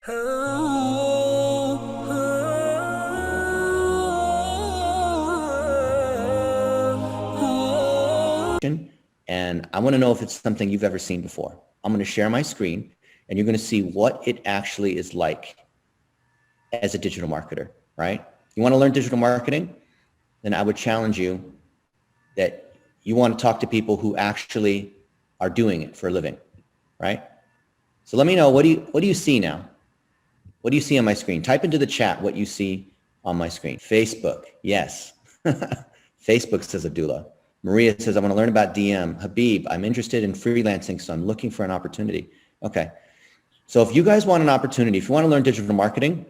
And I want to know if it's something you've ever seen before. I'm going to share my screen and you're going to see what it actually is like as a digital marketer, right? You want to learn digital marketing? Then I would challenge you that you want to talk to people who actually are doing it for a living, right? So let me know, what do you see now? What do you see on my screen? Type into the chat what you see on my screen. Facebook, yes. Facebook, says Abdullah. Maria says, I want to learn about DM. Habib, I'm interested in freelancing, so I'm looking for an opportunity. Okay. So if you guys want an opportunity, if you want to learn digital marketing,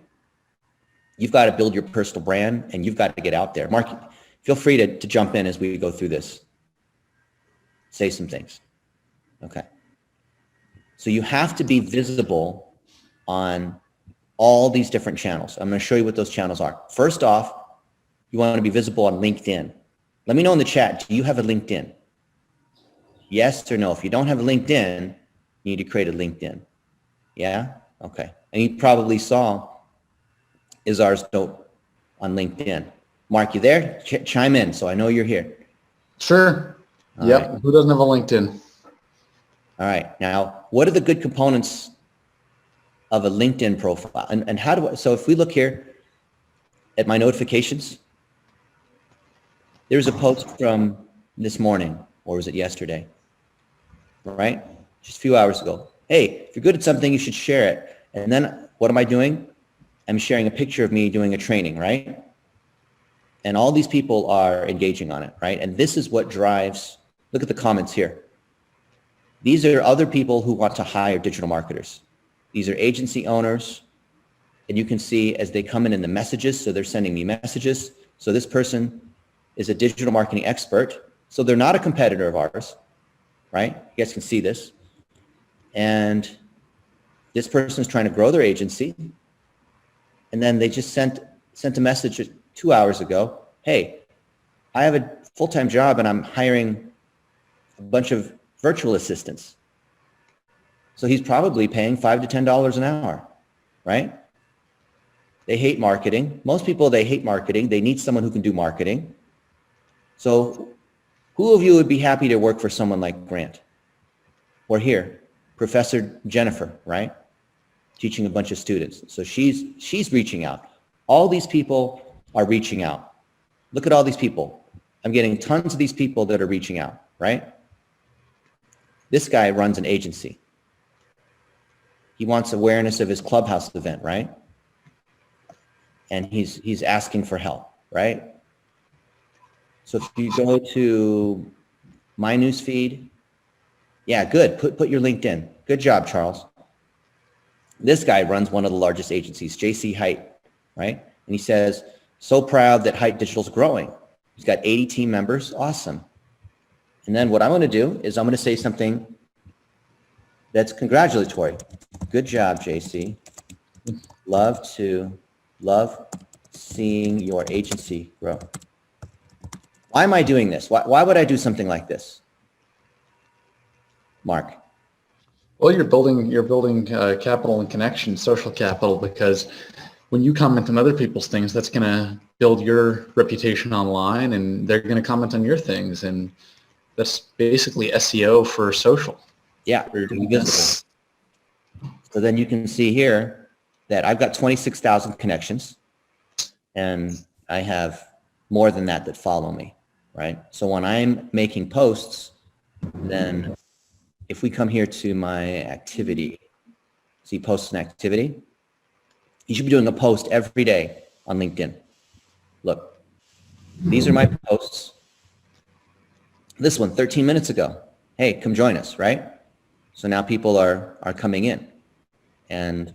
you've got to build your personal brand and you've got to get out there. Mark, feel free to jump in as we go through this. Say some things. Okay. So you have to be visible on all these different channels. I'm going to show you what those channels are. First off, you want to be visible on LinkedIn. Let me know in the chat, do you have a LinkedIn? Yes or no? If you don't have a LinkedIn, you need to create a LinkedIn. Yeah? Okay. And you probably saw Izar's note on LinkedIn. Mark, you there? Chime in so I know you're here. Sure. All yep. Right. Who doesn't have a LinkedIn? All right. Now, what are the good components of a LinkedIn profile? And how do I, so if we look here at my notifications, there's a post from this morning, or was it yesterday? Right? Just a few hours ago. Hey, if you're good at something, you should share it. And then what am I doing? I'm sharing a picture of me doing a training, right? And all these people are engaging on it, right? And this is what drives, look at the comments here. These are other people who want to hire digital marketers. These are agency owners. And you can see as they come in the messages, so they're sending me messages. So this person is a digital marketing expert. So they're not a competitor of ours, right? You guys can see this. And this person is trying to grow their agency. And then they just sent a message 2 hours ago. Hey, I have a full-time job and I'm hiring a bunch of virtual assistants. So he's probably paying $5 to $10 an hour, right? They hate marketing. Most people, they hate marketing. They need someone who can do marketing. So who of you would be happy to work for someone like Grant? Or here, Professor Jennifer, right? Teaching a bunch of students. So she's reaching out. All these people are reaching out. Look at all these people. I'm getting tons of these people that are reaching out, right? This guy runs an agency. He wants awareness of his Clubhouse event, right? And he's asking for help, right? So if you go to my newsfeed, yeah, good. Put your LinkedIn. Good job, Charles. This guy runs one of the largest agencies, JC Height, right? And he says, so proud that Height Digital's growing. He's got 80 team members. Awesome. And then what I'm going to do is I'm going to say something that's congratulatory. Good job, JC. Love seeing your agency grow. Why am I doing this? Why would I do something like this? Mark. Well, you're building capital and connection, social capital, because when you comment on other people's things, that's going to build your reputation online, and they're going to comment on your things, and that's basically SEO for social. Yeah, to be visible. So then you can see here that I've got 26,000 connections, and I have more than that follow me, right? So when I'm making posts, then if we come here to my activity, see posts and activity, you should be doing a post every day on LinkedIn. Look, these are my posts. This one, 13 minutes ago. Hey, come join us, right? So now people are coming in. And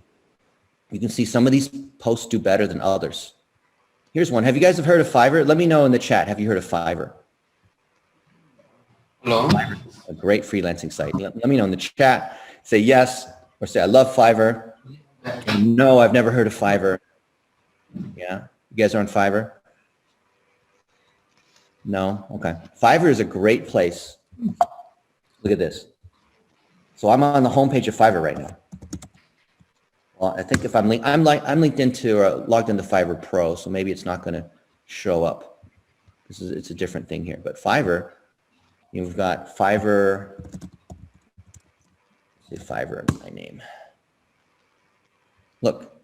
you can see some of these posts do better than others. Here's one. Have you guys heard of Fiverr? Let me know in the chat. Have you heard of Fiverr? Hello. Fiverr, a great freelancing site. Let me know in the chat. Say yes, or say I love Fiverr. And no, I've never heard of Fiverr. Yeah, you guys are on Fiverr? No? Okay. Fiverr is a great place. Look at this. So I'm on the homepage of Fiverr right now. Well, I think if I'm linked into or logged into Fiverr Pro, so maybe it's not going to show up. It's a different thing here. But Fiverr, you've got Fiverr. Say Fiverr in my name. Look,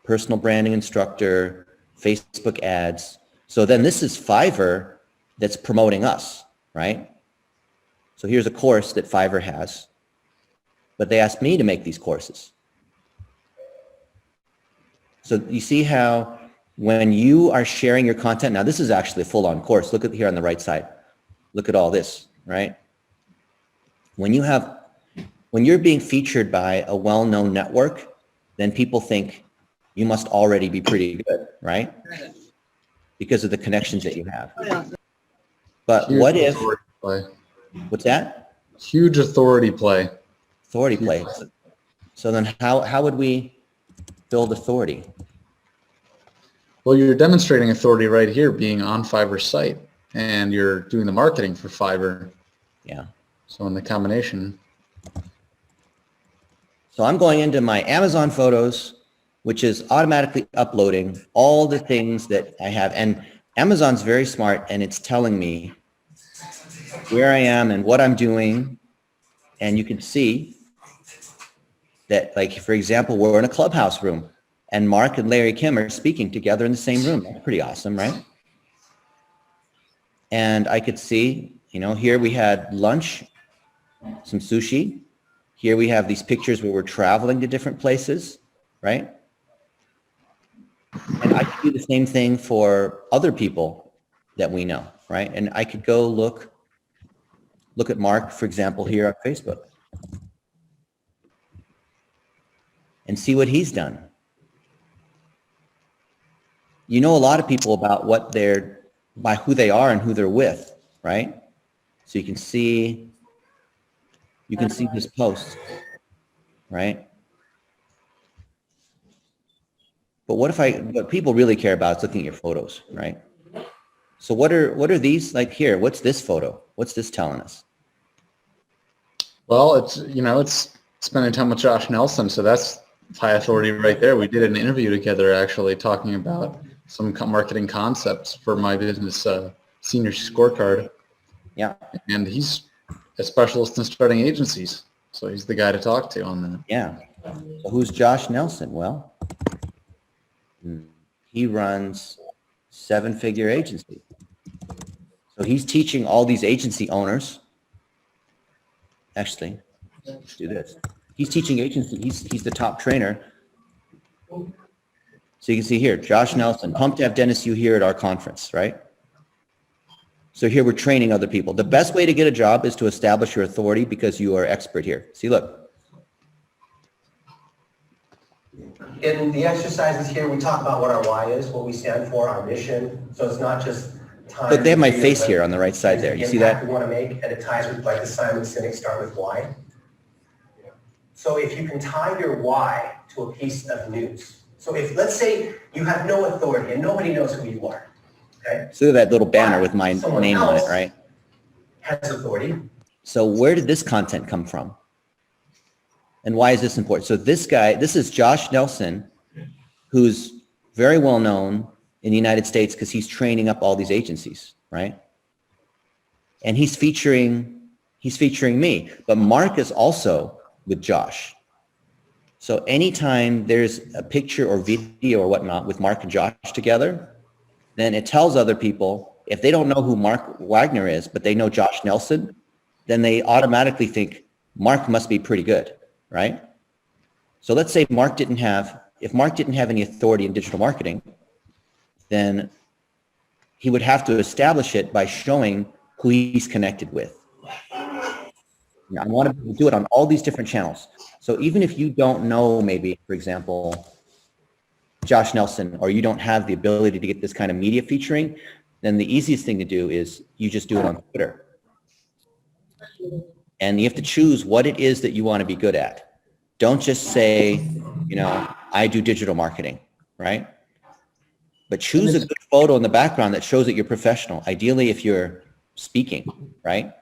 personal branding instructor, Facebook ads. So then this is Fiverr that's promoting us, right? So here's a course that Fiverr has, but they asked me to make these courses. So you see how when you are sharing your content, now this is actually a full-on course. Look at here on the right side. Look at all this, right? When you're being featured by a well-known network, then people think you must already be pretty good, right? Because of the connections that you have. But Huge what if, authority play. What's that? Huge authority play. Authority play. So then how would we build authority? Well, you're demonstrating authority right here, being on Fiverr's site, and you're doing the marketing for Fiverr. Yeah. So in the combination. So I'm going into my Amazon photos, which is automatically uploading all the things that I have. And Amazon's very smart, and it's telling me where I am and what I'm doing. And you can see that, like, for example, we're in a Clubhouse room and Mark and Larry Kim are speaking together in the same room. That's pretty awesome, right? And I could see, here we had lunch, some sushi. Here we have these pictures where we're traveling to different places, right? And I could do the same thing for other people that we know, right? And I could go look at Mark, for example, here on Facebook and see what he's done. You know a lot of people about by who they are and who they're with, right? So you can see his posts, right? But what people really care about is looking at your photos, right? So what are these like here? What's this photo? What's this telling us? Well, it's spending time with Josh Nelson, so that's high authority right there. We did an interview together actually talking about some marketing concepts for my business senior scorecard. Yeah. And he's a specialist in starting agencies, so he's the guy to talk to on that. Yeah. So who's Josh Nelson? Well, he runs 7-figure agency. So he's teaching all these agency owners. Actually, let's do this. He's teaching agency. He's the top trainer. So you can see here, Josh Nelson, pumped to have Dinnis you here at our conference, right? So here we're training other people. The best way to get a job is to establish your authority because you are expert here. See, look. In the exercises here, we talk about what our why is, what we stand for, our mission. So it's not just time. Look, they have my face here on the right side there. You see that? We want to make, and it ties with like the Simon Sinek start with why. So if you can tie your why to a piece of news. So if, let's say you have no authority and nobody knows who you are, okay? So that little banner with my name on it, right? Has authority. So where did this content come from? And why is this important? So this is Josh Nelson, who's very well known in the United States because he's training up all these agencies, right? And he's featuring me, but Mark is also with Josh. So anytime there's a picture or video or whatnot with Mark and Josh together, then it tells other people, if they don't know who Mark Wagner is, but they know Josh Nelson, then they automatically think Mark must be pretty good, right? So let's say if Mark didn't have any authority in digital marketing, then he would have to establish it by showing who he's connected with. I want to do it on all these different channels. So even if you don't know, maybe, for example, Josh Nelson, or you don't have the ability to get this kind of media featuring, then the easiest thing to do is you just do it on Twitter. And you have to choose what it is that you want to be good at. Don't just say, I do digital marketing, right? But choose a good photo in the background that shows that you're professional. Ideally, if you're speaking, right?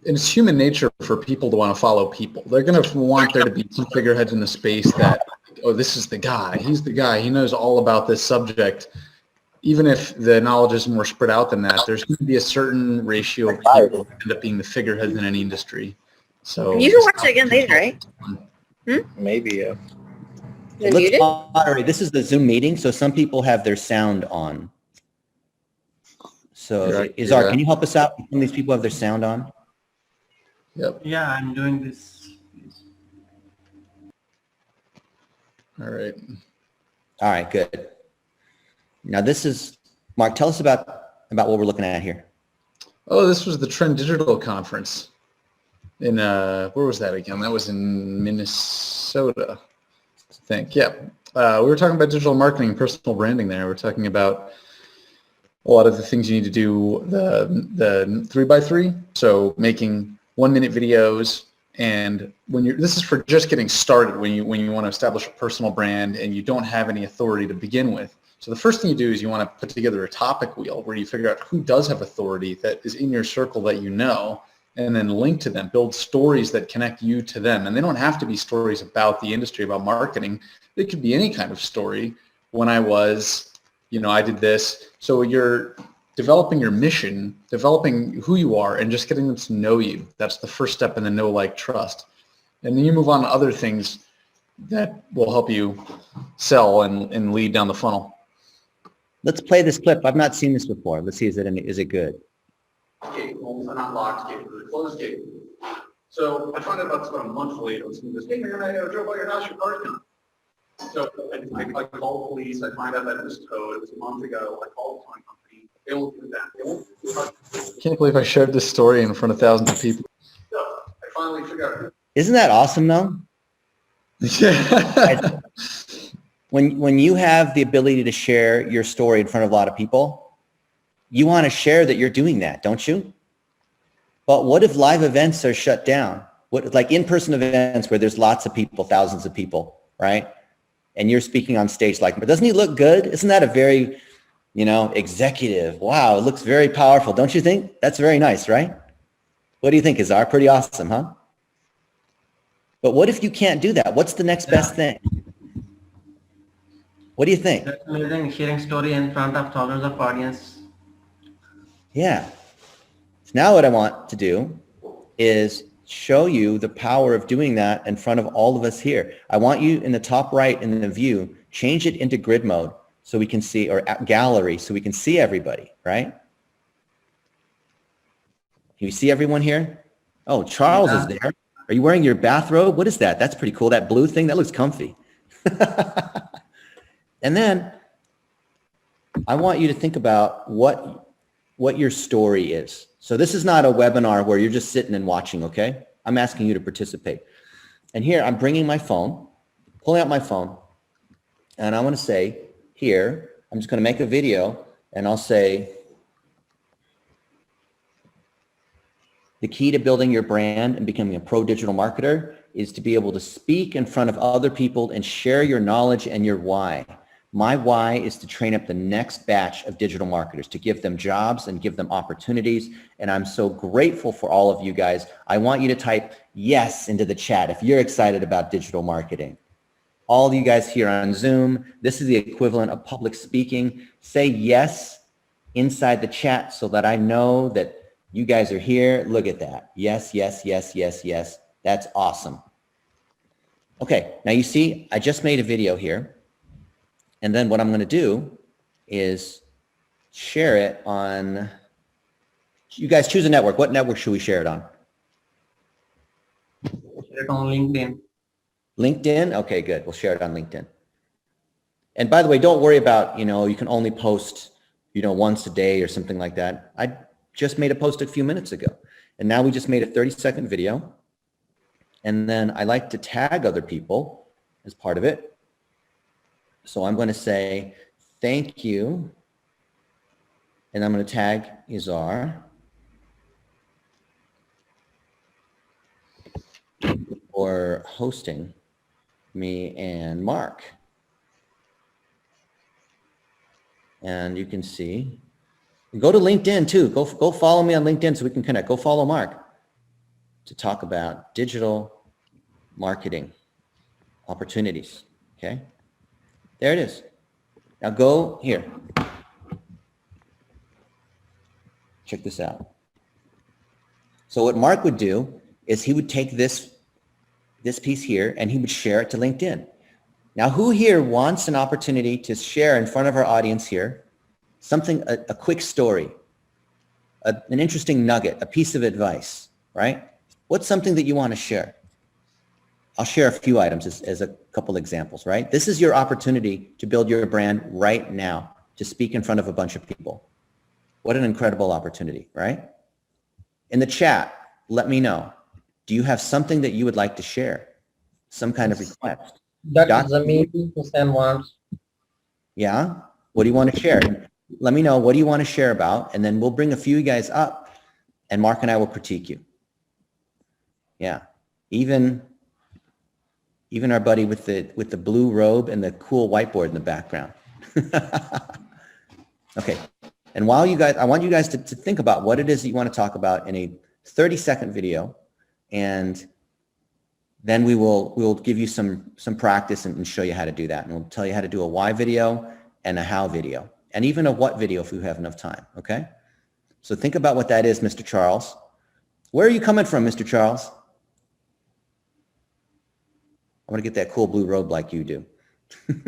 it's human nature for people to want to follow people. They're going to want there to be some figureheads in the space that, oh, this is the guy. He's the guy. He knows all about this subject. Even if the knowledge is more spread out than that, there's going to be a certain ratio of people who end up being the figureheads in any industry. So you can watch it again later, right? Maybe. Is it Let's muted? moderate. This is the Zoom meeting, so some people have their sound on. So, Right, Izar, yeah. can you help us out? Some of these people have their sound on. Yep. Yeah, I'm doing this. All right. All right, good. Now this is, Mark, tell us about what we're looking at here. Oh, this was the Trend Digital Conference in, where was that again? That was in Minnesota, I think. Yeah. We were talking about digital marketing and personal branding there. We're talking about a lot of the things you need to do, the 3x3. So making 1-minute videos, and this is for just getting started when you want to establish a personal brand and you don't have any authority to begin with. So the first thing you do is you want to put together a topic wheel where you figure out who does have authority that is in your circle that you know, and then link to them, build stories that connect you to them. And they don't have to be stories about the industry, about marketing. They could be any kind of story. When I was, I did this. So you're developing your mission, developing who you are, and just getting them to know you. That's the first step in the know, like, trust. And then you move on to other things that will help you sell and lead down the funnel. Let's play this clip. I've not seen this before. Let's see, is it good? Gate, homes are not locked gate, they're closed gate. So I found out about a month later, someone goes, hey, man, I drove by your house, your car's gone. So I called police, I find out that it was towed, it was a month ago, I called the towing company, they won't do that. They won't do that. I can't believe I shared this story in front of thousands of people. So I finally figured out. Isn't that awesome though? Yeah. When you have the ability to share your story in front of a lot of people, you want to share that you're doing that, don't you? But what if live events are shut down? What, like in-person events where there's lots of people, thousands of people, right? And you're speaking on stage like, but doesn't he look good? Isn't that a very, executive? Wow, it looks very powerful. Don't you think? That's very nice, right? What do you think, Izar? Pretty awesome, huh? But what if you can't do that? What's the next best thing? What do you think? That's amazing, sharing story in front of thousands of audience. Yeah. So now what I want to do is show you the power of doing that in front of all of us here. I want you in the top right in the view, change it into grid mode so we can see, or gallery so we can see everybody, right? Can you see everyone here? Oh, Charles is there. Are you wearing your bathrobe? What is that? That's pretty cool. That blue thing, that looks comfy. And then I want you to think about what your story is. So this is not a webinar where you're just sitting and watching, okay? I'm asking you to participate. And here I'm bringing my phone, pulling out my phone, and I want to say here, I'm just going to make a video and I'll say, the key to building your brand and becoming a pro digital marketer is to be able to speak in front of other people and share your knowledge and your why. My why is to train up the next batch of digital marketers, to give them jobs and give them opportunities. And I'm so grateful for all of you guys. I want you to type yes into the chat if you're excited about digital marketing. All of you guys here on Zoom, this is the equivalent of public speaking. Say yes inside the chat so that I know that you guys are here. Look at that. Yes, yes, yes, yes, yes. That's awesome. Okay, now you see, I just made a video here. And then what I'm going to do is share it on, you guys choose a network. What network should we share it on? Share it on LinkedIn. LinkedIn? Okay, good. We'll share it on LinkedIn. And by the way, don't worry about, you can only post, once a day or something like that. I just made a post a few minutes ago. And now we just made a 30-second video. And then I like to tag other people as part of it. So I'm going to say, thank you. And I'm going to tag Izar for hosting me and Mark. And you can see, go to LinkedIn too. Go follow me on LinkedIn so we can connect. Go follow Mark. to talk about digital marketing opportunities. Okay, there it is. Now go here. Check this out. So what Mark would do is he would take this piece here and he would share it to LinkedIn. Now, who here wants an opportunity to share in front of our audience here something, a quick story, an interesting nugget, a piece of advice, right? What's something that you want to share? I'll share a few items as a couple examples, right? This is your opportunity to build your brand right now, to speak in front of a bunch of people. What an incredible opportunity, right? In the chat, let me know. Do you have something that you would like to share? Some kind of request? Dr. Zamir Hussain wants. Yeah? What do you want to share? Let me know. What do you want to share about? And then we'll bring a few guys up and Mark and I will critique you. Yeah. Even our buddy with the blue robe and the cool whiteboard in the background. Okay. And while you guys, I want you guys to think about what it is that you want to talk about in a 30-second video. And then we'll give you some practice and show you how to do that. And we'll tell you how to do a why video and a how video, and even a what video if we have enough time, okay? So think about what that is, Mr. Charles. Where are you coming from, Mr. Charles? I want to get that cool blue robe like you do.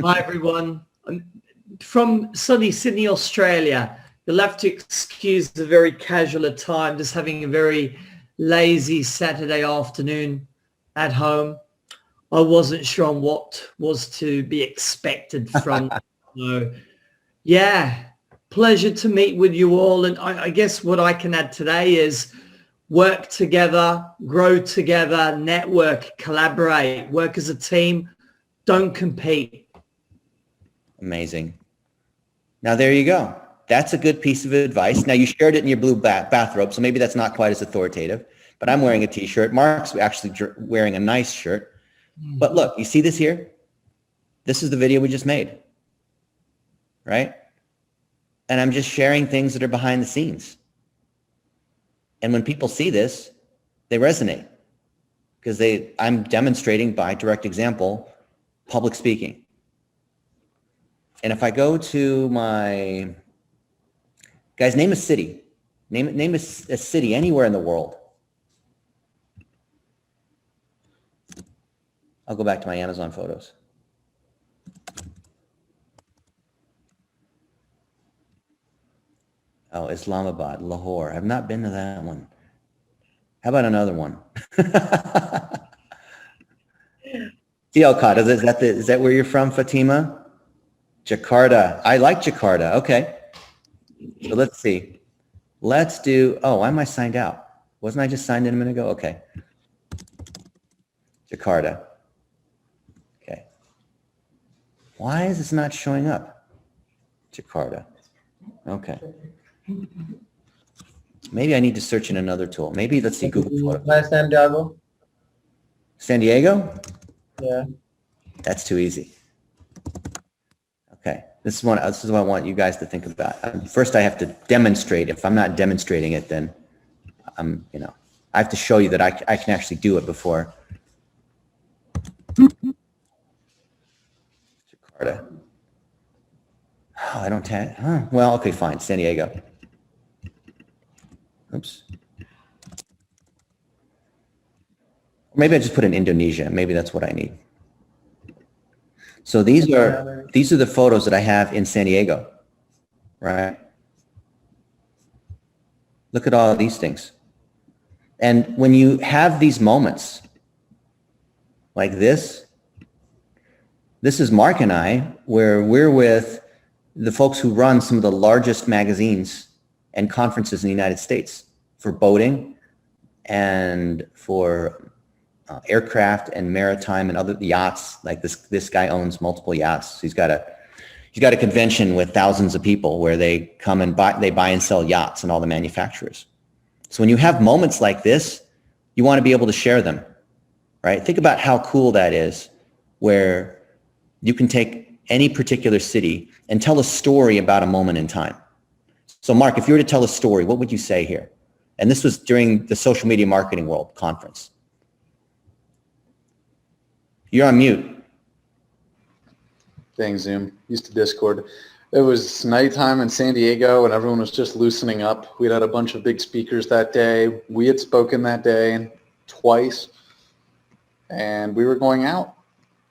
Hi, everyone. I'm from sunny Sydney, Australia. You'll have to excuse the very casual at time, just having a very lazy Saturday afternoon at home. I wasn't sure on what was to be expected from. So, yeah, pleasure to meet with you all. And I guess what I can add today is work together, grow together, network, collaborate, work as a team, don't compete. Amazing. Now, there you go. That's a good piece of advice. Now, you shared it in your blue bathrobe, so maybe that's not quite as authoritative, but I'm wearing a t-shirt. Mark's actually wearing a nice shirt. But look, you see this here? This is the video we just made, right? And I'm just sharing things that are behind the scenes. And when people see this, they resonate because I'm demonstrating by direct example, public speaking. And if I go to my, guys, name a city. Name a city anywhere in the world. I'll go back to my Amazon photos. Oh, Islamabad, Lahore. I've not been to that one. How about another one? Calcutta, is that where you're from, Fatima? Jakarta. I like Jakarta. Okay. So let's see. Let's do, oh, why am I signed out? Wasn't I just signed in a minute ago? Okay. Jakarta. Okay. Why is this not showing up? Jakarta. Okay. Maybe I need to search in another tool. Maybe, let's see, Google Photos. Hi, San Diego. San Diego? Yeah. That's too easy. Okay. This is what I want you guys to think about. First, I have to demonstrate. If I'm not demonstrating it, then I have to show you that I can actually do it before. Jakarta. Oh, I don't have, well, okay, fine, San Diego. Oops. Maybe I just put in Indonesia. Maybe that's what I need. So these are the photos that I have in San Diego, right? Look at all of these things. And when you have these moments like this is Mark and I, where we're with the folks who run some of the largest magazines and conferences in the United States for boating and for aircraft and maritime and other yachts. Like this guy owns multiple yachts. So he's got a convention with thousands of people where they come and buy and sell yachts and all the manufacturers. So when you have moments like this, you want to be able to share them, right? Think about how cool that is, where you can take any particular city and tell a story about a moment in time. So Mark, if you were to tell a story, what would you say here? And this was during the Social Media Marketing World Conference. You're on mute. Dang Zoom, used to Discord. It was nighttime in San Diego and everyone was just loosening up. We'd had a bunch of big speakers that day. We had spoken that day twice and we were going out.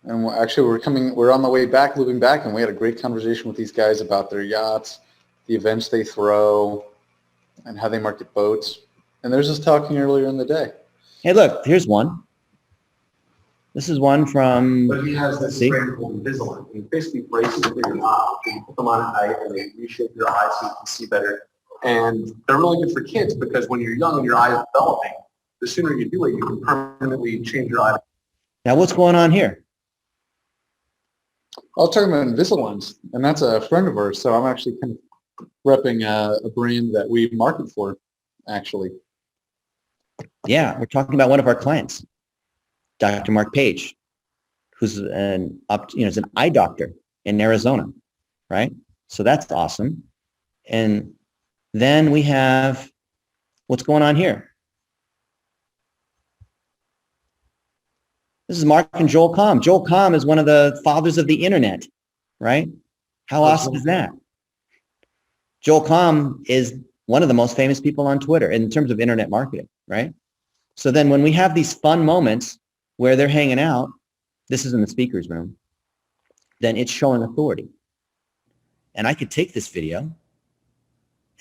And actually we're on the way back, looping back, and we had a great conversation with these guys about their yachts, the events they throw, and how they market boats. And there's just talking earlier in the day. Hey, look, here's one. This is one from, But he has this frame called Invisalign. He basically braces it in your eye. You put them on at night and they reshape your eyes so you can see better. And they're really good for kids because when you're young and your eye is developing, the sooner you do it, you can permanently change your eye. now what's going on here? I'll talk about Invisaligns, and that's a friend of ours. So I'm actually kind of repping a brand that we market for, actually. Yeah, we're talking about one of our clients, Dr. Mark Page, who's is an eye doctor in Arizona, right? So that's awesome. And then we have, what's going on here? This is Mark and Joel Comm. Joel Comm is one of the fathers of the internet, right? How awesome is that? Joel Comm is one of the most famous people on Twitter in terms of internet marketing, right? So then when we have these fun moments where they're hanging out, this is in the speaker's room, then it's showing authority. And I could take this video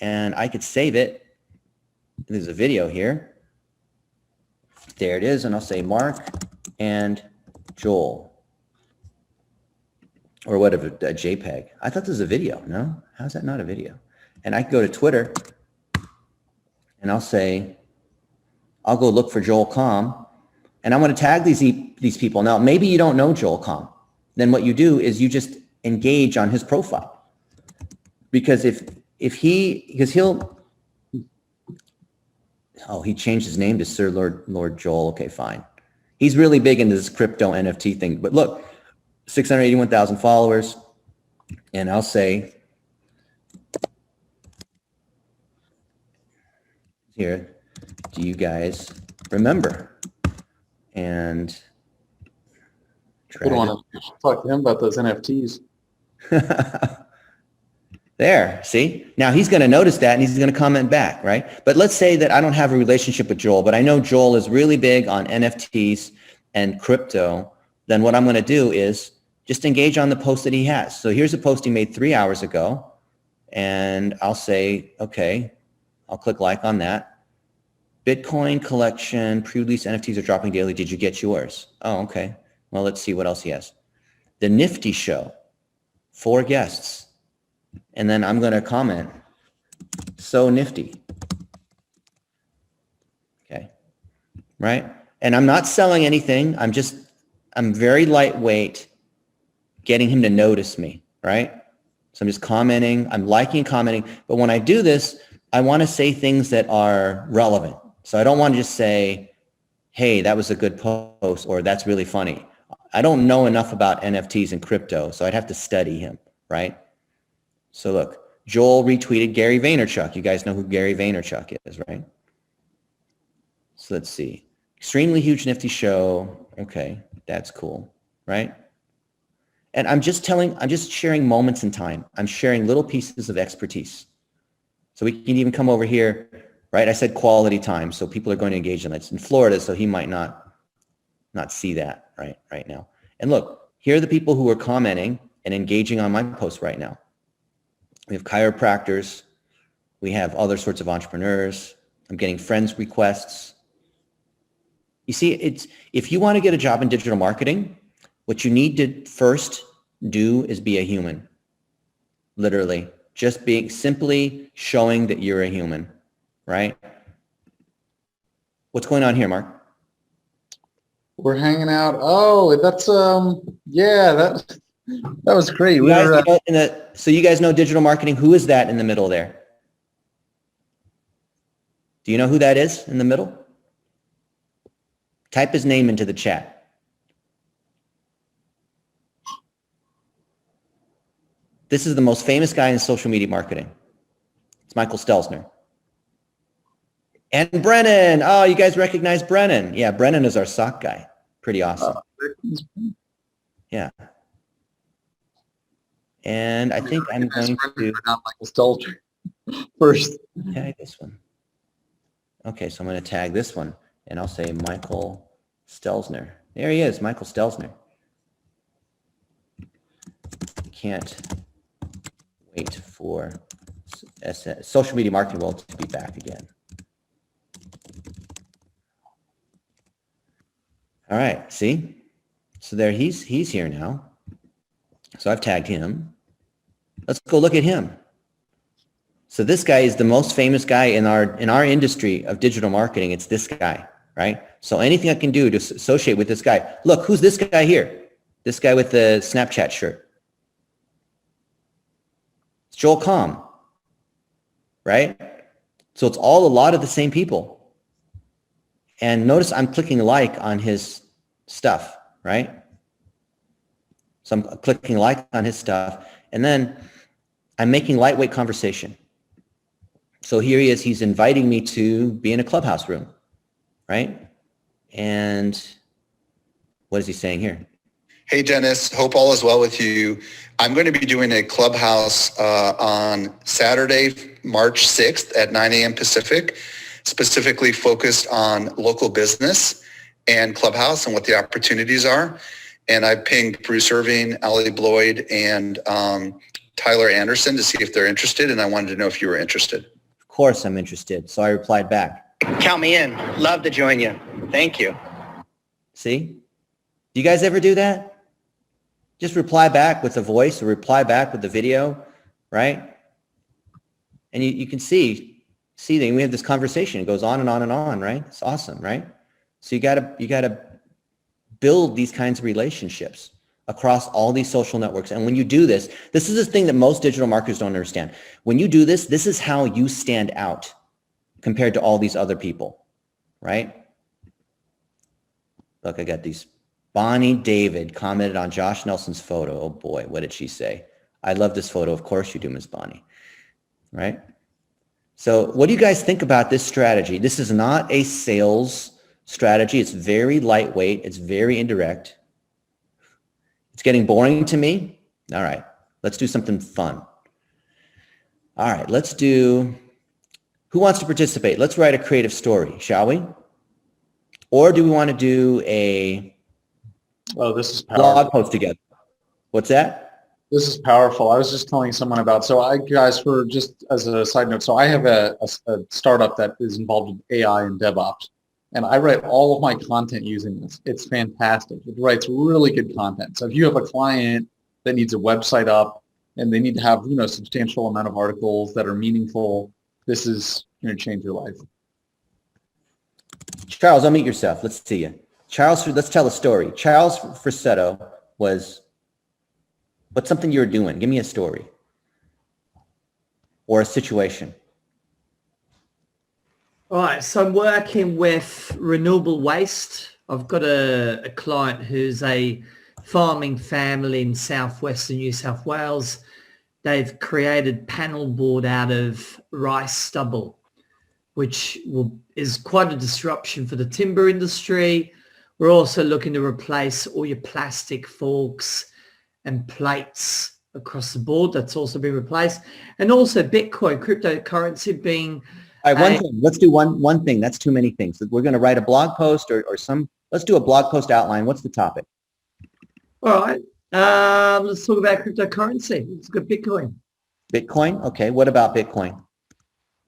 and I could save it. There's a video here. There it is. And I'll say Mark and Joel, or whatever, a JPEG. I thought this was a video. No, how's that not a video? And I can go to Twitter and I'll say, I'll go look for Joel Comm, and I'm going to tag these people. Now, maybe you don't know Joel Comm. Then what you do is you just engage on his profile, because he changed his name to Sir Lord Joel. Okay, fine. He's really big into this crypto NFT thing. But look, 681,000 followers. And I'll say here, do you guys remember? And Good one. Talk to him about those NFTs. There, see? Now he's going to notice that and he's going to comment back, right? But let's say that I don't have a relationship with Joel, but I know Joel is really big on NFTs and crypto. Then what I'm going to do is just engage on the post that he has. So here's a post he made 3 hours ago, and I'll say, okay, I'll click like on that. Bitcoin collection, pre-release NFTs are dropping daily. Did you get yours? Oh, okay. Well, let's see what else he has. The Nifty Show, 4 guests. And then I'm going to comment, so nifty. Okay. Right? And I'm not selling anything. I'm very lightweight, getting him to notice me, right? So I'm just commenting, I'm liking, commenting. But when I do this, I want to say things that are relevant. So I don't want to just say, hey, that was a good post, or that's really funny. I don't know enough about NFTs and crypto, so I'd have to study him, right? So look, Joel retweeted Gary Vaynerchuk. You guys know who Gary Vaynerchuk is, right? So let's see. Extremely huge nifty show. Okay, that's cool, right? And I'm just sharing moments in time. I'm sharing little pieces of expertise. So we can even come over here, right? I said quality time, so people are going to engage in that. It's in Florida, so he might not see that right now. And look, here are the people who are commenting and engaging on my post right now. We have chiropractors. We have other sorts of entrepreneurs. I'm getting friends requests. You see, if you want to get a job in digital marketing, what you need to first do is be a human. Literally, just simply showing that you're a human, right? What's going on here, Mark? We're hanging out. Oh, that's yeah, that was great. So you guys know digital marketing. Who is that in the middle there? Do you know who that is in the middle? Type his name into the chat. This is the most famous guy in social media marketing. It's Michael Stelzner. And Brennan. Oh, you guys recognize Brennan. Yeah, Brennan is our sock guy. Pretty awesome. Yeah. And I think I'm going to not Michael Stelter first. tag this one. Okay, so I'm going to tag this one, and I'll say Michael Stelzner. There he is, Michael Stelzner. Can't wait for social media marketing world to be back again. All right, see? So there he's here now. So I've tagged him. Let's go look at him. So this guy is the most famous guy in our industry of digital marketing. It's this guy, right? So anything I can do to associate with this guy. Look, who's this guy here? This guy with the Snapchat shirt. It's Joel Comm, right? So it's all a lot of the same people. And notice I'm clicking like on his stuff, right? So I'm clicking like on his stuff, and then I'm making lightweight conversation. So here he is, he's inviting me to be in a clubhouse room, right? And what is he saying here? Hey, Dennis, hope all is well with you. I'm going to be doing a clubhouse on Saturday, March 6th at 9 a.m. Pacific, specifically focused on local business and clubhouse and what the opportunities are. And I pinged Bruce Irving, Ali Bloyd, and Tyler Anderson to see if they're interested. And I wanted to know if you were interested. Of course I'm interested. So I replied back. Count me in. Love to join you. Thank you. See? Do you guys ever do that? Just reply back with the voice or reply back with the video, right? And you can see that we have this conversation. It goes on and on and on, right? It's awesome, right? So you gotta build these kinds of relationships across all these social networks. And when you do this, this is the thing that most digital marketers don't understand. When you do this, this is how you stand out compared to all these other people, right? Look, I got these. Bonnie David commented on Josh Nelson's photo. Oh boy, what did she say? I love this photo. Of course you do, Miss Bonnie, right? So what do you guys think about this strategy? This is not a sales strategy. It's very lightweight. It's very indirect. It's getting boring to me. All right, let's do something fun. All right, let's do, who wants to participate? Let's write a creative story, shall we? Or do we want to do a This is powerful. blog post together? What's that? This is powerful. I was just telling someone about, guys, for just as a side note, so I have a startup that is involved with AI and DevOps, and I write all of my content using this. It's fantastic. It writes really good content. So if you have a client that needs a website up and they need to have, a substantial amount of articles that are meaningful, this is going to change your life. Charles, unmute yourself. Let's see you. Charles, let's tell a story. Charles Frassetto was, what's something you were doing? Give me a story or a situation. All right, so I'm working with renewable waste. I've got a client who's a farming family in southwestern New South Wales. They've created panel board out of rice stubble, which is quite a disruption for the timber industry. We're also looking to replace all your plastic forks and plates across the board. That's also been replaced. And also Bitcoin, cryptocurrency being... All right, one thing. Let's do one thing. That's too many things. We're going to write a blog post or some, let's do a blog post outline. What's the topic? All right. Let's talk about cryptocurrency. Let's go Bitcoin. Bitcoin? Okay. What about Bitcoin?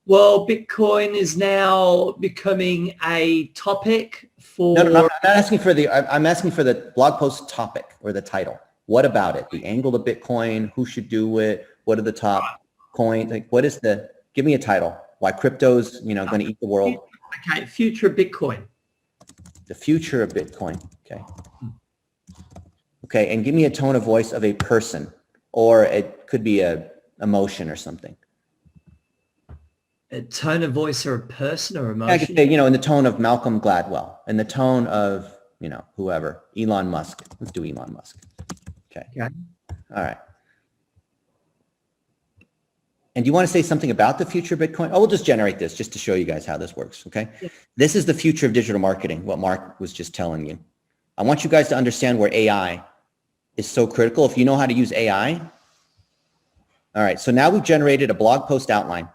Well, Bitcoin is now becoming a topic for... No, I'm not asking for I'm asking for the blog post topic or the title. What about it? The angle of Bitcoin, who should do it? What are the top coins? Like, give me a title. Why crypto's, going to eat the world. Okay. Future of Bitcoin. The future of Bitcoin. Okay. Okay. And give me a tone of voice of a person, or it could be a emotion or something. A tone of voice or a person or emotion? I could say, in the tone of Malcolm Gladwell, in the tone of, whoever, Elon Musk. Let's do Elon Musk. Okay. Okay. All right. And do you want to say something about the future of Bitcoin? Oh, we'll just generate this just to show you guys how this works, okay? Yeah. This is the future of digital marketing, what Mark was just telling you. I want you guys to understand where AI is so critical. If you know how to use AI. All right, so now we've generated a blog post outline.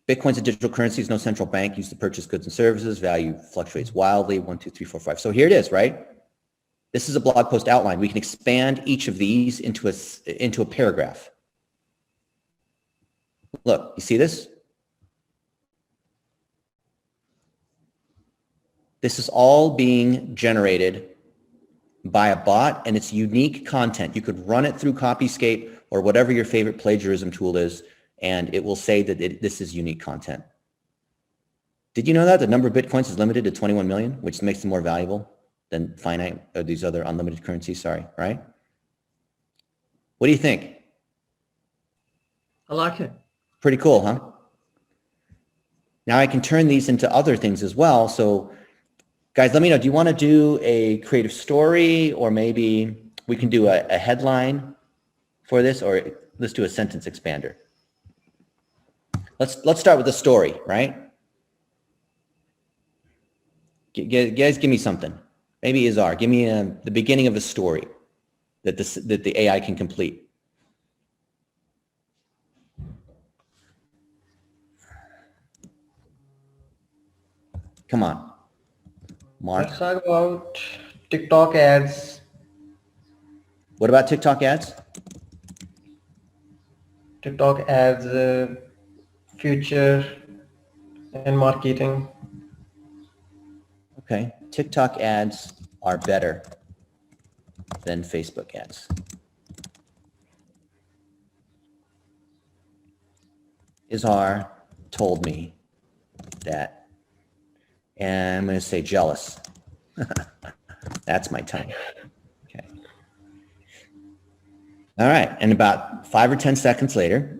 Bitcoin's a digital currency, is no central bank used to purchase goods and services. Value fluctuates wildly, 1, 2, 3, 4, 5. So here it is, right? This is a blog post outline. We can expand each of these into a paragraph. Look, you see this? This is all being generated by a bot, and it's unique content. You could run it through Copyscape or whatever your favorite plagiarism tool is, and it will say that this is unique content. Did you know that the number of Bitcoins is limited to 21 million, which makes them more valuable than finite or these other unlimited currencies? Sorry, right? What do you think? I like it. Pretty cool, huh? Now I can turn these into other things as well. So guys, let me know, do you want to do a creative story, or maybe we can do a headline for this, or let's do a sentence expander. Let's start with a story, right? Guys, give me something. Maybe Izar, give me the beginning of a story that the AI can complete. Come on, Mark. Let's talk about TikTok ads. What about TikTok ads? TikTok ads, future and marketing. Okay, TikTok ads are better than Facebook ads. Izar told me that. And I'm going to say jealous. That's my tongue. Okay. All right. And about 5 or 10 seconds later,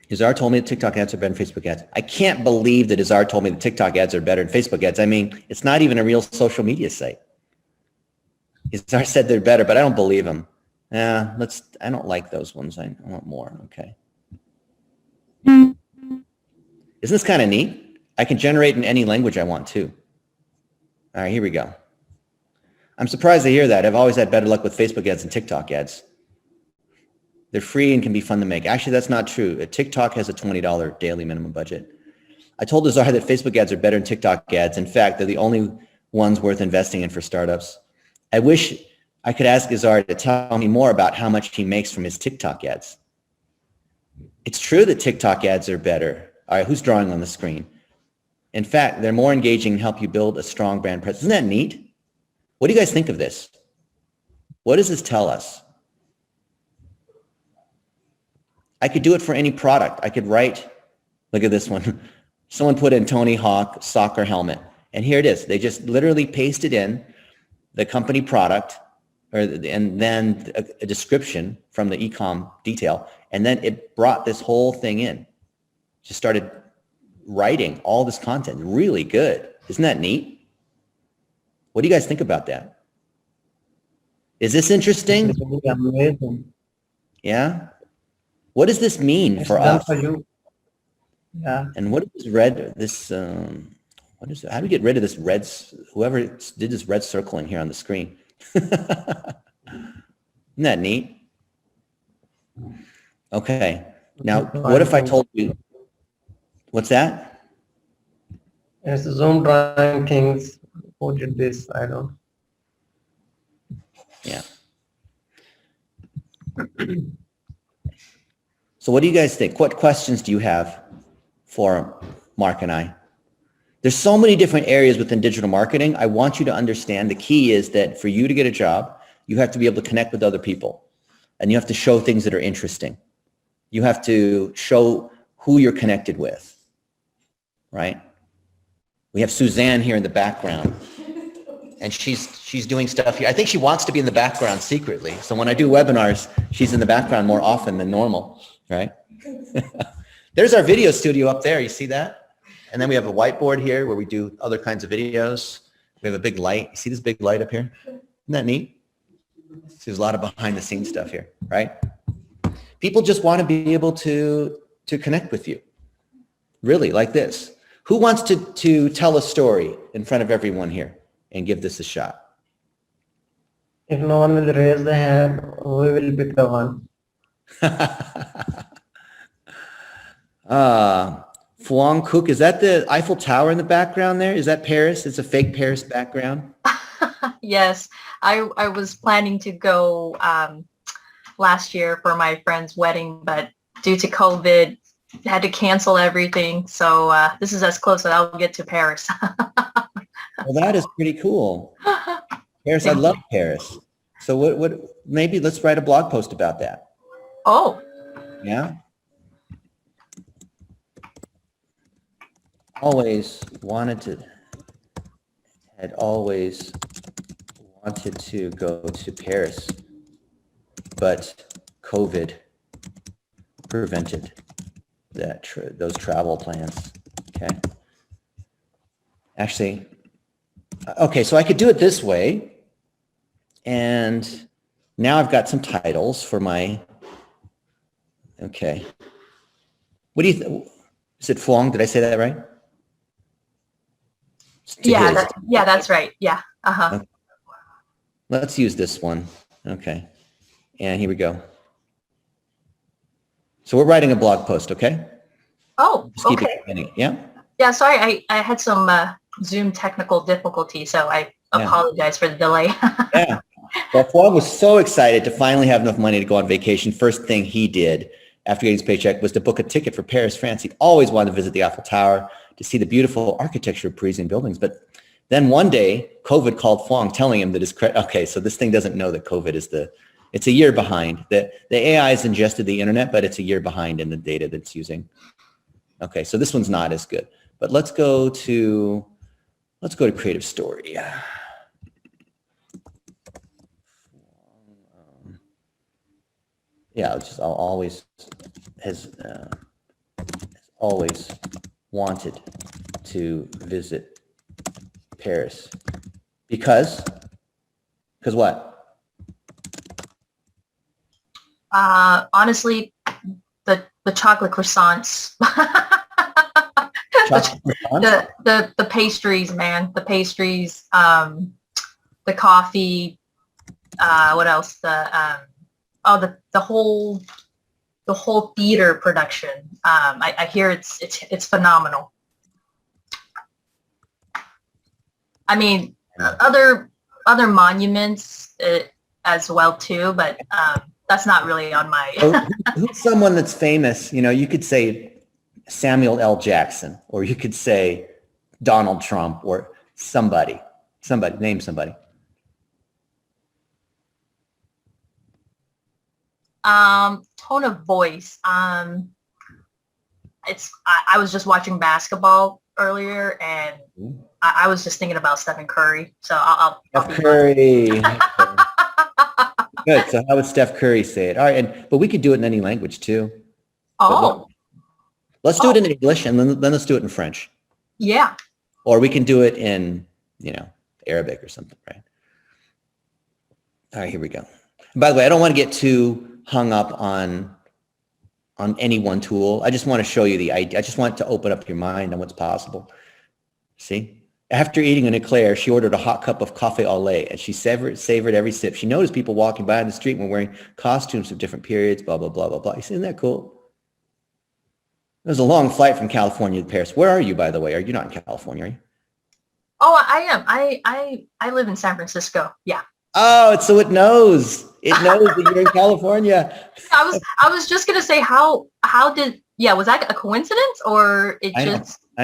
Izar told me that TikTok ads are better than Facebook ads. I can't believe that Izar told me that TikTok ads are better than Facebook ads. I mean, it's not even a real social media site. Izar said they're better, but I don't believe him. I don't like those ones. I want more. Okay. Isn't this kind of neat? I can generate in any language I want to. All right, here we go. I'm surprised to hear that. I've always had better luck with Facebook ads and TikTok ads. They're free and can be fun to make. Actually, that's not true. TikTok has a $20 daily minimum budget. I told Izar that Facebook ads are better than TikTok ads. In fact, they're the only ones worth investing in for startups. I wish I could ask Izar to tell me more about how much he makes from his TikTok ads. It's true that TikTok ads are better. All right, who's drawing on the screen? In fact, they're more engaging and help you build a strong brand presence. Isn't that neat? What do you guys think of this? What does this tell us? I could do it for any product. I could write, look at this one. Someone put in Tony Hawk soccer helmet. And here it is. They just literally pasted in the company product and then a description from the e-com detail. And then it brought this whole thing in. Just started writing all this content. Really good. Isn't that neat? What do you guys think about that? Is this interesting? It's really amazing. Yeah. What does this mean It's for done us? for you. Yeah. And what is this what is it? How do we get rid of this red, whoever did this red circling here on the screen? Isn't that neat? Okay. Now, what if I told you, what's that? It's Zoom drawing things. Who did this? I don't. Yeah. So what do you guys think? What questions do you have for Mark and I? There's so many different areas within digital marketing. I want you to understand the key is that for you to get a job, you have to be able to connect with other people, and you have to show things that are interesting. You have to show who you're connected with, right? We have Suzanne here in the background, and she's doing stuff here. I think she wants to be in the background secretly. So when I do webinars, she's in the background more often than normal, right? There's our video studio up there. You see that? And then we have a whiteboard here where we do other kinds of videos. We have a big light. You see this big light up here? Isn't that neat? So there's a lot of behind the scenes stuff here, right? People just want to be able to connect with you. Really, like this. Who wants to tell a story in front of everyone here and give this a shot? If no one will raise the hand, we will pick the one. Phuong Cook, is that the Eiffel Tower in the background there? Is that Paris? It's a fake Paris background? Yes, I was planning to go last year for my friend's wedding, but due to COVID, had to cancel everything. So this is as close as I'll get to Paris. Well, that is pretty cool. Paris, I love Paris. So what, maybe let's write a blog post about that. Oh. Yeah. Had always wanted to go to Paris, but COVID prevented those travel plans. Okay. Actually, okay, so I could do it this way. And now I've got some titles for my, okay. What do you think? Is it Phuong? Did I say that right? Yeah, that's right. Yeah. Uh-huh. Okay. Let's use this one. Okay. And here we go. So we're writing a blog post, okay? Oh, Just keep okay. it spinning, yeah? Yeah, sorry, I had some Zoom technical difficulty, so I apologize for the delay. Yeah. Well, Phuong was so excited to finally have enough money to go on vacation. First thing he did after getting his paycheck was to book a ticket for Paris, France. He'd always wanted to visit the Eiffel Tower to see the beautiful architecture of Parisian buildings. But then one day, COVID called Phuong telling him that his credit, okay, so this thing doesn't know that COVID is it's a year behind. The AI has ingested the internet, but it's a year behind in the data that's using. Okay, so this one's not as good. But let's go to creative story. Yeah, I'll always has always wanted to visit Paris because what? Honestly, the chocolate croissants. The pastries, man. The pastries, the coffee, what else? The whole theater production. I hear it's phenomenal. I mean, other monuments as well too, but that's not really on my. Who's someone that's famous? You know, you could say Samuel L. Jackson, or you could say Donald Trump, or somebody. Name somebody. Tone of voice. I was just watching basketball earlier, and I was just thinking about Stephen Curry. So I'll Steph Curry. Good. So how would Steph Curry say it? All right, but we could do it in any language too. Oh. Let's do it in English, and then let's do it in French. Yeah. Or we can do it in, Arabic or something, right? All right, here we go. By the way, I don't want to get too hung up on any one tool. I just want to show you the idea. I just want to open up your mind on what's possible. See? After eating an eclair, she ordered a hot cup of coffee au lait, and she savored every sip. She noticed people walking by on the street were wearing costumes of different periods, blah, blah, blah, blah, blah. Isn't that cool? It was a long flight from California to Paris. Where are you, by the way? Are you not in California, are you? Oh, I am. I live in San Francisco. Yeah. Oh, so it knows. It knows that you're in California. I was just gonna say was that a coincidence or I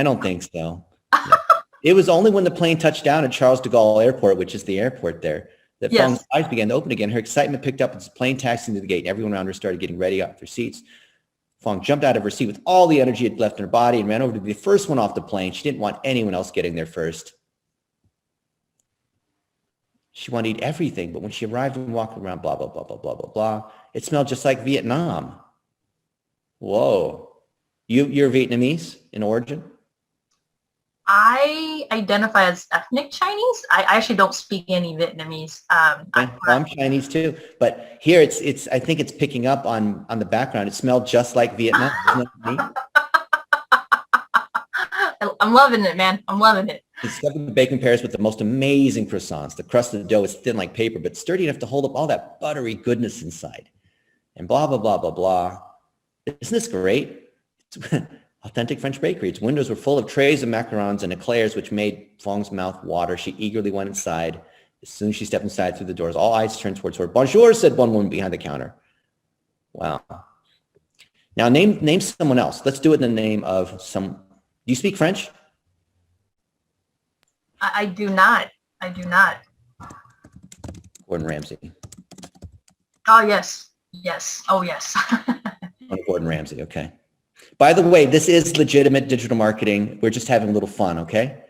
don't think so. No. It was only when the plane touched down at Charles de Gaulle Airport, which is the airport there, that Phuong's eyes began to open again. Her excitement picked up as the plane taxied into the gate, and everyone around her started getting ready off their seats. Phuong jumped out of her seat with all the energy it left in her body and ran over to be the first one off the plane. She didn't want anyone else getting there first. She wanted to eat everything, but when she arrived and walked around, blah, blah, blah, blah, blah, blah, blah, it smelled just like Vietnam. Whoa. You're Vietnamese in origin? I identify as ethnic Chinese. I actually don't speak any Vietnamese. Okay. Well, I'm Chinese too, but here it's I think it's picking up on the background. It smelled just like Vietnam. Isn't that neat? I'm loving it, man. I'm loving it. It's stuffed with bacon pears with the most amazing croissants. The crust of the dough is thin like paper, but sturdy enough to hold up all that buttery goodness inside. And blah, blah, blah, blah, blah. Isn't this great? It's authentic French bakery. Its windows were full of trays of macarons and eclairs, which made Fong's mouth water. She eagerly went inside. As soon as she stepped inside through the doors, all eyes turned towards her. Bonjour, said one woman behind the counter. Wow. Now name someone else. Let's do it in the name of some. Do you speak French? I do not. I do not. Gordon Ramsay. Oh, yes. Yes. Oh, yes. Gordon Ramsay, okay. By the way, this is legitimate digital marketing. We're just having a little fun, okay?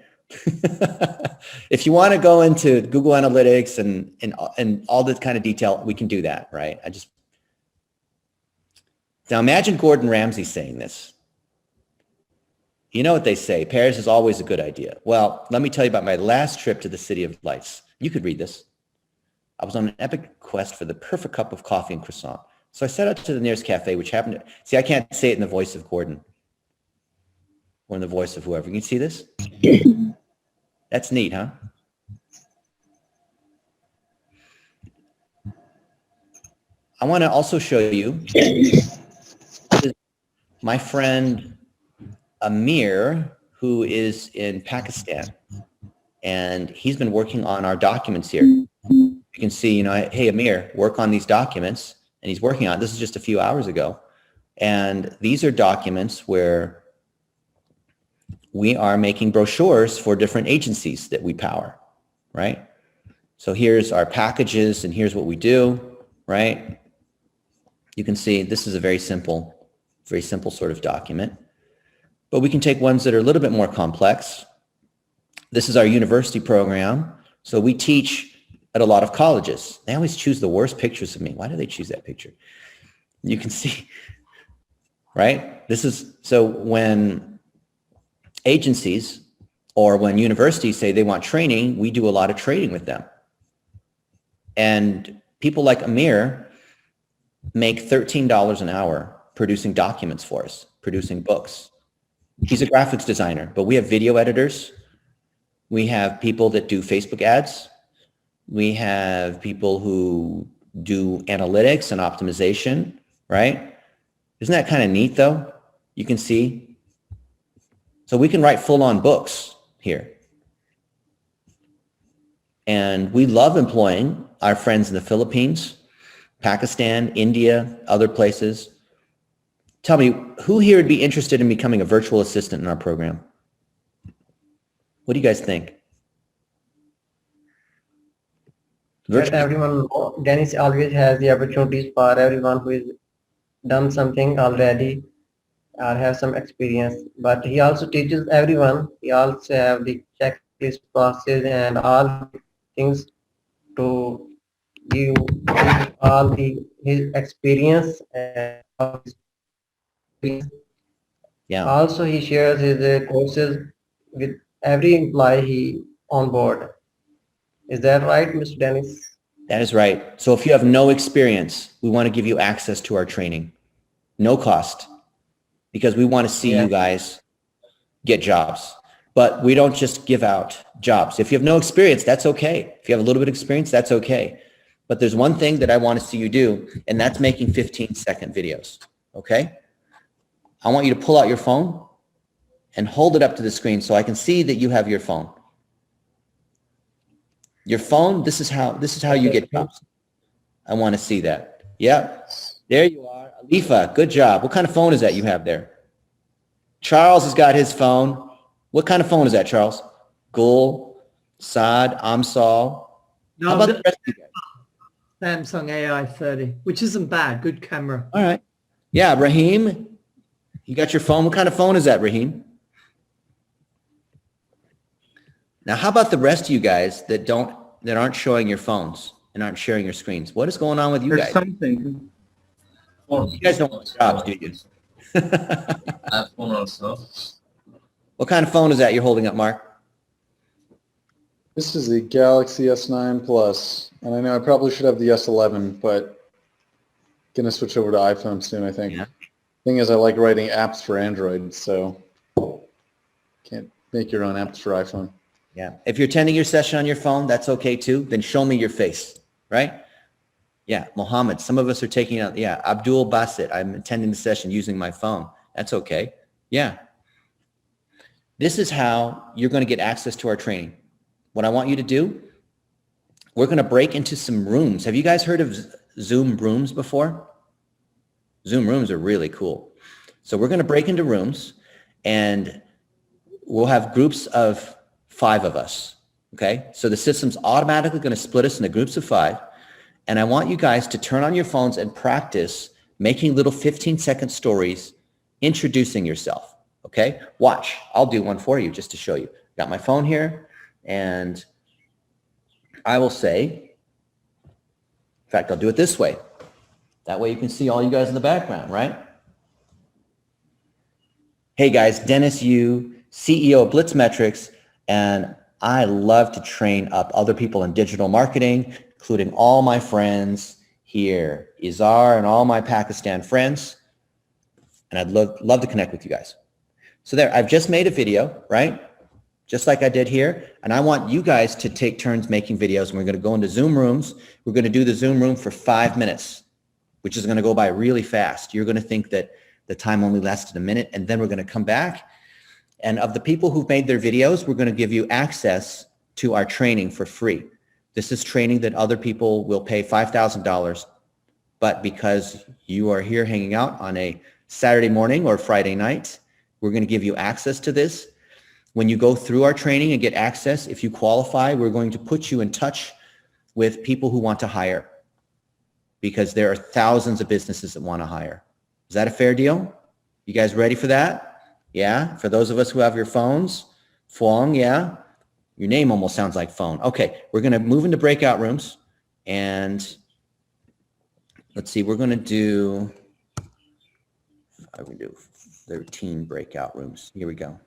If you want to go into Google Analytics and all this kind of detail, we can do that, right? Now imagine Gordon Ramsay saying this. You know what they say, Paris is always a good idea. Well, let me tell you about my last trip to the City of Lights. You could read this. I was on an epic quest for the perfect cup of coffee and croissant. So I set out to the nearest cafe, which happened to, see, I can't say it in the voice of Gordon or in the voice of whoever. You can see this? That's neat, huh? I want to also show you my friend Amir, who is in Pakistan, and he's been working on our documents here. You can see, you know, hey, Amir, work on these documents, and he's working on it. This is just a few hours ago. And these are documents where we are making brochures for different agencies that we power, right? So here's our packages, and here's what we do, right? You can see this is a very simple sort of document. But we can take ones that are a little bit more complex. This is our university program. So we teach at a lot of colleges. They always choose the worst pictures of me. Why do they choose that picture? You can see, right? This is, so when agencies or when universities say they want training, we do a lot of training with them. And people like Amir make $13 an hour producing documents for us, producing books. He's a graphics designer, but we have video editors. We have people that do Facebook ads. We have people who do analytics and optimization, right? Isn't that kind of neat though? You can see. So we can write full-on books here. And we love employing our friends in the Philippines, Pakistan, India, other places. Tell me, who here would be interested in becoming a virtual assistant in our program? What do you guys think? Let everyone know, Dennis always has the opportunities for everyone who has done something already or have some experience. But he also teaches everyone. He also have the checklist process and all things to give all his experience and all his. Yeah. Also, he shares his courses with every employee he on board. Is that right, Mr. Dennis? That is right. So if you have no experience, we want to give you access to our training. No cost. Because we want to see you guys get jobs. But we don't just give out jobs. If you have no experience, that's okay. If you have a little bit of experience, that's okay. But there's one thing that I want to see you do, and that's making 15-second videos. Okay? I want you to pull out your phone and hold it up to the screen so I can see that you have your phone. Your phone, this is how you get jobs. I want to see that. Yeah, there you are. Alifa, good job. What kind of phone is that you have there? Charles has got his phone. What kind of phone is that, Charles? Gul, Saad, Amsal. No, How about the rest of you guys? Samsung AI 30, which isn't bad. Good camera. All right. Yeah, Raheem, you got your phone. What kind of phone is that, Raheem? Now, how about the rest of you guys that aren't showing your phones and aren't sharing your screens? What is going on with you guys? Something. You guys don't want jobs, do you? iPhone also. What kind of phone is that you're holding up, Mark? This is the Galaxy S9 Plus, and I know I probably should have the S11, but gonna switch over to iPhone soon, I think. Yeah. Thing is, I like writing apps for Android, so can't make your own apps for iPhone. Yeah. If you're attending your session on your phone, that's okay too. Then show me your face, right? Yeah. Mohammed, some of us are taking out, yeah. Abdul Basit, I'm attending the session using my phone. That's okay. Yeah. This is how you're going to get access to our training. What I want you to do, we're going to break into some rooms. Have you guys heard of Zoom rooms before? Zoom rooms are really cool. So we're going to break into rooms and we'll have groups of 5 of us. Okay. So the system's automatically going to split us into groups of 5. And I want you guys to turn on your phones and practice making little 15-second stories introducing yourself. Okay. Watch. I'll do one for you just to show you. Got my phone here and I will say, in fact, I'll do it this way. That way you can see all you guys in the background, right? Hey guys, Dinnis, CEO of BlitzMetrics, and I love to train up other people in digital marketing, including all my friends here, Izar and all my Pakistan friends, and I'd love to connect with you guys. So there, I've just made a video, right? Just like I did here, and I want you guys to take turns making videos, and we're going to go into Zoom rooms. We're going to do the Zoom room for 5 minutes, which is going to go by really fast. You're going to think that the time only lasted a minute, and then we're going to come back. And of the people who've made their videos, we're going to give you access to our training for free. This is training that other people will pay $5,000, but because you are here hanging out on a Saturday morning or Friday night, we're going to give you access to this. When you go through our training and get access, if you qualify, we're going to put you in touch with people who want to hire, because there are thousands of businesses that want to hire. Is that a fair deal? You guys ready for that? Yeah. For those of us who have your phones, Fuang, yeah. Your name almost sounds like phone. Okay. We're going to move into breakout rooms and let's see, we're going to do 13 breakout rooms. Here we go.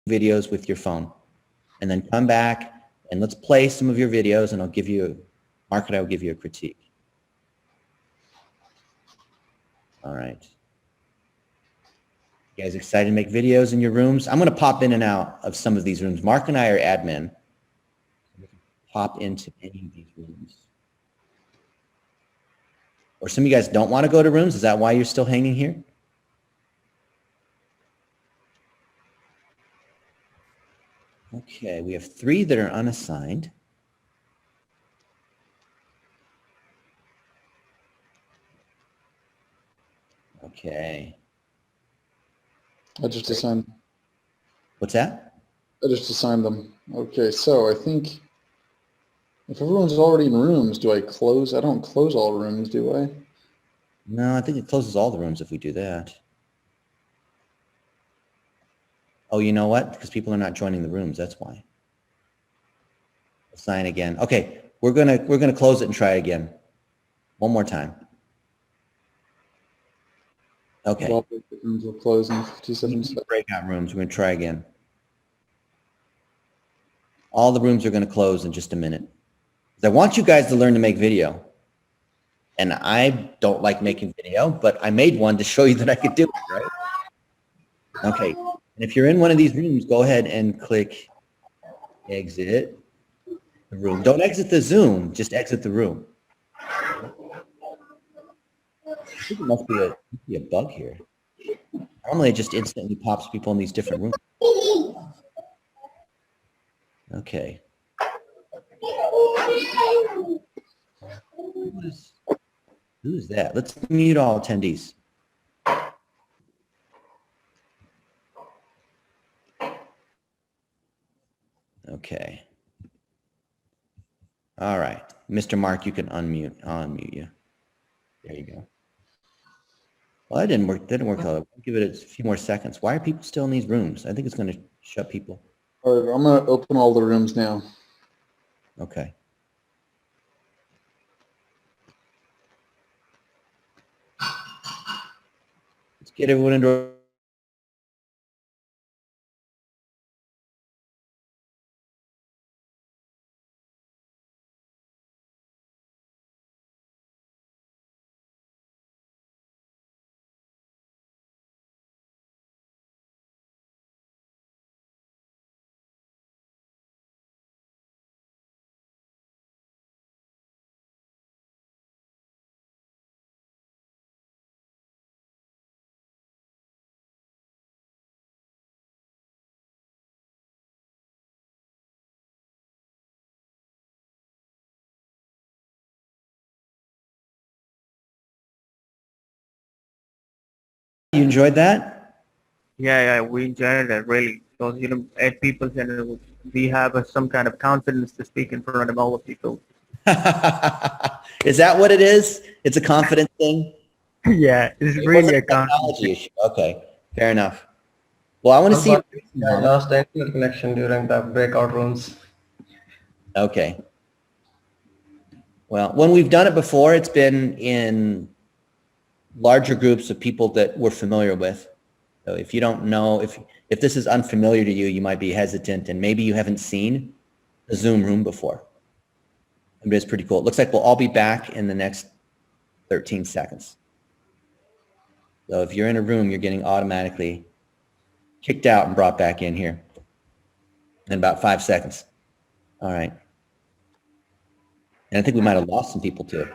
Videos with your phone and then come back and let's play some of your videos and I'll give you, Mark and I will give you a critique. All right. You guys excited to make videos in your rooms? I'm going to pop in and out of some of these rooms. Mark and I are admin. Pop into any of these rooms. Or some of you guys don't want to go to rooms. Is that why you're still hanging here? Okay, we have 3 that are unassigned. Okay. I just assigned. What's that? I just assigned them. Okay, so I think if everyone's already in rooms, do I close? I don't close all rooms, do I? No, I think it closes all the rooms if we do that. Oh, you know what? Because people are not joining the rooms. That's why. Assign again. Okay, we're gonna close it and try again. One more time. Okay. All the rooms will close in 57 seconds. Breakout rooms. We're gonna try again. All the rooms are gonna close in just a minute. I want you guys to learn to make video. And I don't like making video, but I made one to show you that I could do it, right? Okay. And if you're in one of these rooms, go ahead and click exit the room. Don't exit the Zoom, just exit the room. I think it must be a bug here. Normally it just instantly pops people in these different rooms. Okay. Who's that? Let's mute all attendees. Okay. All right. Mr. Mark, you can unmute. I'll unmute you. There you go. Well, that didn't work. That didn't work. I'll give it a few more seconds. Why are people still in these rooms? I think it's going to shut people. All right, I'm going to open all the rooms now. Okay. Let's get everyone into. You enjoyed that? Yeah, we enjoyed it really because at people center we have some kind of confidence to speak in front of all the people. Is that what it is? It's a confidence thing? Yeah, it's It really wasn't a confidence. technology issue. Okay, fair enough. Well, I want to see. I lost the internet connection during the breakout rooms. Okay. Well, when we've done it before, it's been in larger groups of people that we're familiar with. So if you don't know, if this is unfamiliar to you, you might be hesitant and maybe you haven't seen a Zoom room before. But it's pretty cool. It looks like we'll all be back in the next 13 seconds. So if you're in a room, you're getting automatically kicked out and brought back in here in about 5 seconds. All right. And I think we might have lost some people too.